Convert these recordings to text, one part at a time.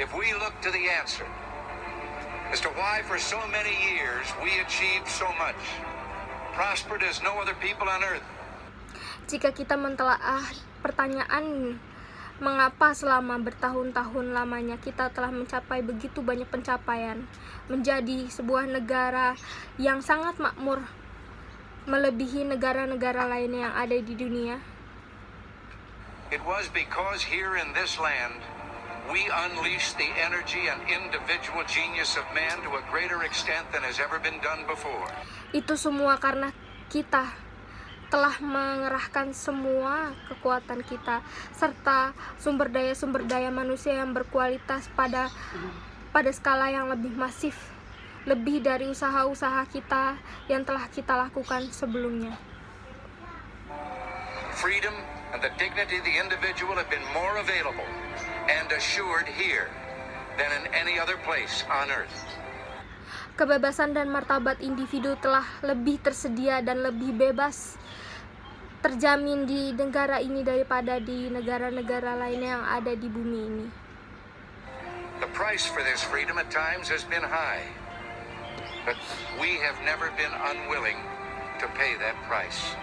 if we look to the answer as to why for so many years we achieved so much, prospered as no other people on earth. Jika kita mentelaah pertanyaan mengapa selama bertahun-tahun lamanya kita telah mencapai begitu banyak pencapaian, menjadi sebuah negara yang sangat makmur, melebihi negara-negara lainnya yang ada di dunia. It was because here in this land we unleashed the energy and individual genius of man to a greater extent than has ever been done before. Itu semua karena kita telah mengerahkan semua kekuatan kita serta sumber daya manusia yang berkualitas pada skala yang lebih masif, lebih dari usaha-usaha kita yang telah kita lakukan sebelumnya. Freedom and the dignity of the individual have been more available and assured here than in any other place on earth. Kebebasan dan martabat individu telah lebih tersedia dan lebih bebas terjamin di negara ini daripada di negara-negara lainnya yang ada di bumi ini. The price for this freedom at times has been high, but we have never been unwilling to pay that price.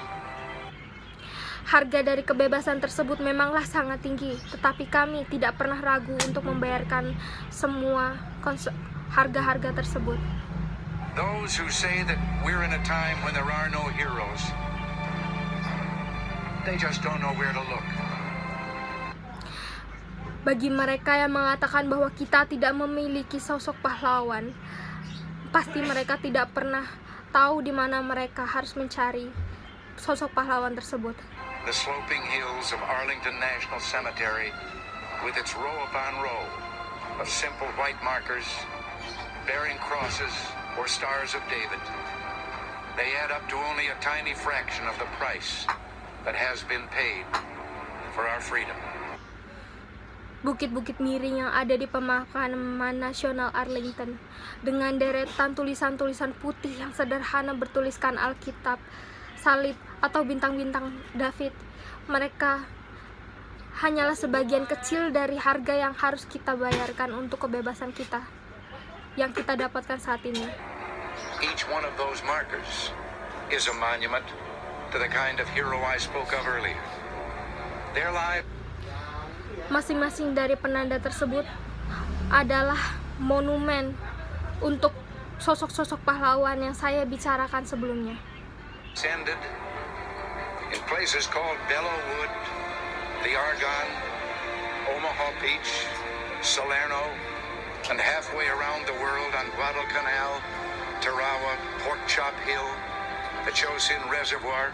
Harga dari kebebasan tersebut memanglah sangat tinggi, tetapi kami tidak pernah ragu untuk membayarkan semua harga-harga tersebut. Those who say that we're in a time when there are no heroes, they just don't know where to look. Bagi mereka yang mengatakan bahwa kita tidak memiliki sosok pahlawan, pasti mereka tidak pernah tahu di mana mereka harus mencari sosok pahlawan tersebut. The sloping hills of Arlington National Cemetery, with its row upon row of simple white markers bearing crosses or stars of David, they add up to only a tiny fraction of the price that has been paid for our freedom. Bukit-bukit miring yang ada di pemakaman nasional Arlington dengan deretan tulisan-tulisan putih yang sederhana bertuliskan Alkitab, salib, atau bintang-bintang David, mereka hanyalah sebagian kecil dari harga yang harus kita bayarkan untuk kebebasan kita yang kita dapatkan saat ini. Each one of those markers is a monument to the kind of hero I spoke of earlier. Their life. Masing-masing dari penanda tersebut adalah monumen untuk sosok-sosok pahlawan yang saya bicarakan sebelumnya. Ended in places called Bellewood, the Argonne, Omaha Beach, Salerno, and halfway around the world on Guadalcanal, Tarawa, Pork Chop Hill, the Chosin Reservoir,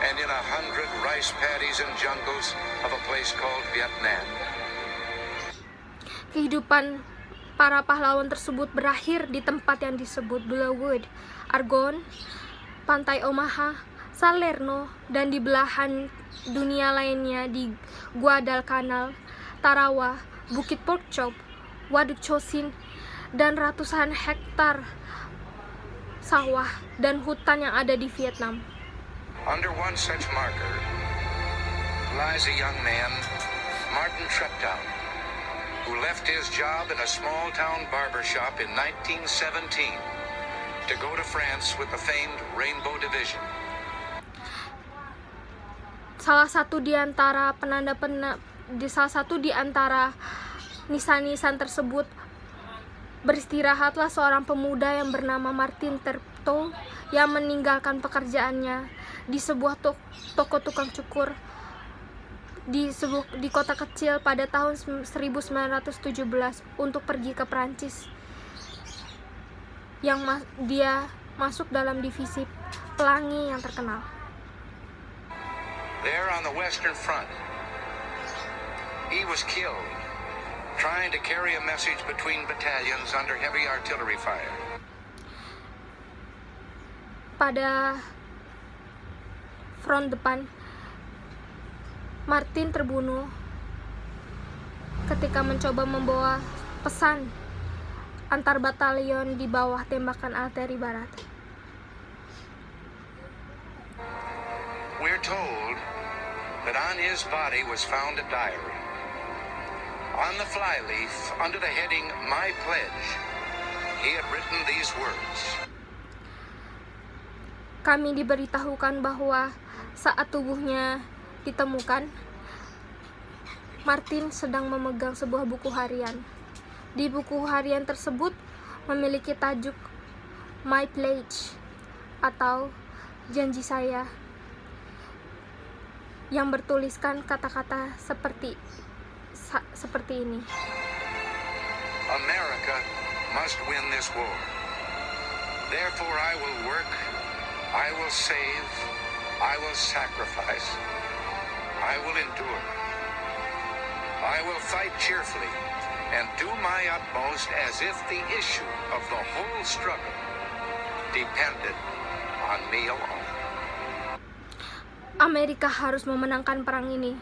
and in 100 rice paddies and jungles of a place called Vietnam. Kehidupan para pahlawan tersebut berakhir di tempat yang disebut Bellewood, Argonne, Pantai Omaha, Salerno, dan di belahan dunia lainnya di Guadalcanal, Tarawa, Bukit Pork Chop, Waduk Chosin, dan ratusan hektar sawah dan hutan yang ada di Vietnam. Under one such marker lies a young man, Martin Treptow, who left his job in a small town barber shop in 1917 to go to France with the famed Rainbow Division. Salah satu di antara nisan-nisan tersebut, beristirahatlah seorang pemuda yang bernama Martin Treptow yang meninggalkan pekerjaannya di sebuah toko tukang cukur di kota kecil pada tahun 1917 untuk pergi ke Prancis, yang dia masuk dalam divisi pelangi yang terkenal. There on the Western Front, he was killed trying to carry a message between battalions under heavy artillery fire. Pada front depan, Martin terbunuh ketika mencoba membawa pesan antar batalion di bawah tembakan arteri barat. We're told that on his body was found a diary. On the flyleaf, under the heading My Pledge, he had written these words. Kami diberitahukan bahwa saat tubuhnya ditemukan, Martin sedang memegang sebuah buku harian. Di buku harian tersebut memiliki tajuk My Pledge atau janji saya, yang bertuliskan kata-kata seperti ini. America must win this war. Therefore I will work, I will save, I will sacrifice, I will endure. I will fight cheerfully and do my utmost as if the issue of the whole struggle depended on me alone. Amerika harus memenangkan perang ini.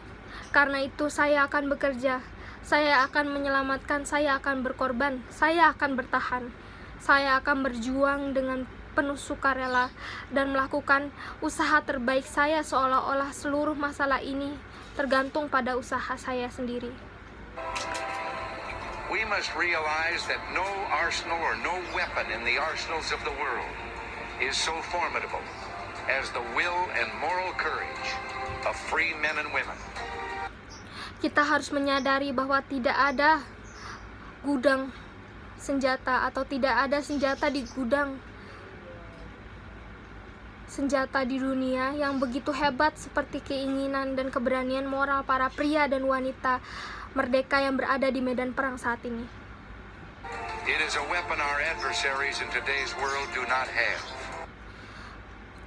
Karena itu saya akan bekerja, saya akan menyelamatkan, saya akan berkorban, saya akan bertahan. Saya akan berjuang dengan penuh sukarela dan melakukan usaha terbaik saya, seolah-olah seluruh masalah ini tergantung pada usaha saya sendiri. We must realize that no arsenal or no weapon in the arsenals of the world is so formidable as the will and moral courage of free men and women. Kita harus menyadari bahwa tidak ada gudang senjata atau tidak ada senjata di gudang senjata di dunia yang begitu hebat seperti keinginan dan keberanian moral para pria dan wanita merdeka yang berada di medan perang saat ini. It is a weapon our adversaries in today's world do not have.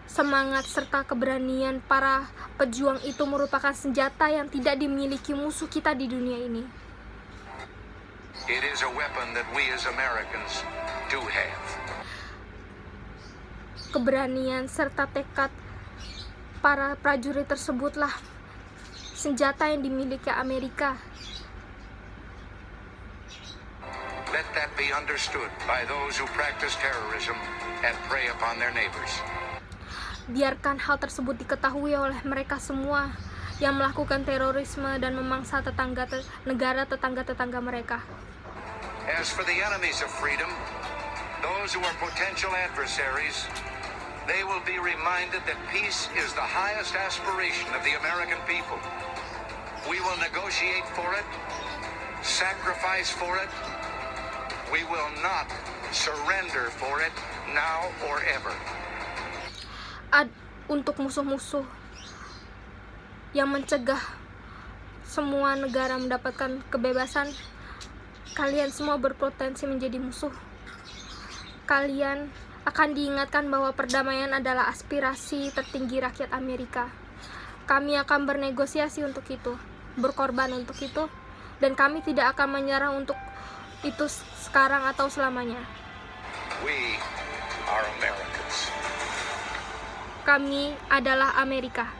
Semangat serta keberanian para pejuang itu merupakan senjata yang tidak dimiliki musuh kita di dunia ini. It is a weapon that we as Americans do have. Keberanian serta tekad para prajurit tersebutlah senjata yang dimiliki Amerika. Let that be understood by those who practice terrorism and prey upon their neighbors. Biarkan hal tersebut diketahui oleh mereka semua yang melakukan terorisme dan memangsa negara tetangga mereka. As for the enemies of freedom, those who are potential adversaries, they will be reminded that peace is the highest aspiration of the American people. We will negotiate for it, sacrifice for it. We will not surrender for it now or ever. Untuk musuh-musuh yang mencegah semua negara mendapatkan kebebasan, kalian semua berpotensi menjadi musuh. Kalian akan diingatkan bahwa perdamaian adalah aspirasi tertinggi rakyat Amerika. Kami akan bernegosiasi untuk itu, berkorban untuk itu, dan kami tidak akan menyerah untuk itu sekarang atau selamanya. We are Americans. Kami adalah Amerika.